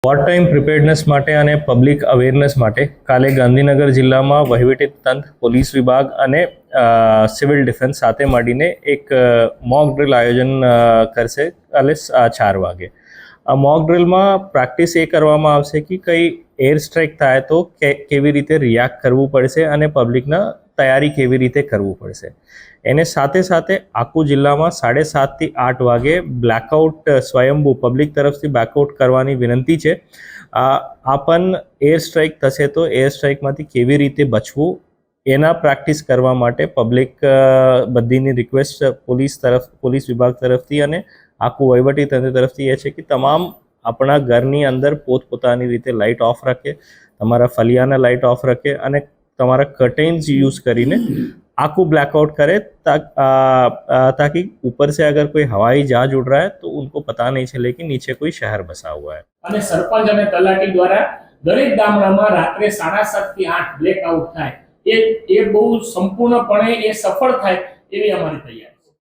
War time preparedness માટે અને public awareness માટે કાલે ગાંધીનગર જિલ્લામાં વહીવટી તંત્ર, પોલીસ વિભાગ અને સિવિલ ડિફેન્સ સાથે મળીને એક મોક ડ્રિલ આયોજન કરશે કાલે 4 વાગે. આ મોક ડ્રિલમાં પ્રેક્ટિસ એ કરવામાં આવશે કે કઈ એર સ્ટ્રાઇક થાય તો કેવી રીતે રિએક્ટ કરવું પડશે અને પબ્લિકના તૈયારી કેવી રીતે કરવું પડશે. એને સાથે સાથે આખું જિલ્લામાં 7:30 થી 8 વાગે બ્લેકઆઉટ સ્વયંભૂ પબ્લિક તરફથી બ્લેકઆઉટ કરવાની વિનંતી છે. આ પણ એર સ્ટ્રાઇક થશે તો એર સ્ટ્રાઇકમાંથી કેવી રીતે બચવું એના પ્રેક્ટિસ કરવા માટે પબ્લિક બધીની રિક્વેસ્ટ પોલીસ વિભાગ તરફથી અને આખું વહીવટી તંત્ર તરફથી એ છે કે તમામ આપણા ઘરની અંદર પોતપોતાની રીતે લાઇટ ઓફ રાખે, તમારા ફલિયાના લાઇટ ઓફ રાખે અને તમારા कर्टेन्स यूज़ કરીને आकू ब्लैकआउट करे ताकि ऊपर से अगर कोई हवाई जहाज उड़ रहा है तो उनको पता नहीं चले कि नीचे कोई शहर बसा हुआ है. અને સરપંચ અને તલાટી દ્વારા દરેક ગામડામાં રાત્રે 7:30 થી 8 બ્લેકઆઉટ થાય એ બહુ સંપૂર્ણપણે એ સફળ થાય એવી અમારી તૈયારી.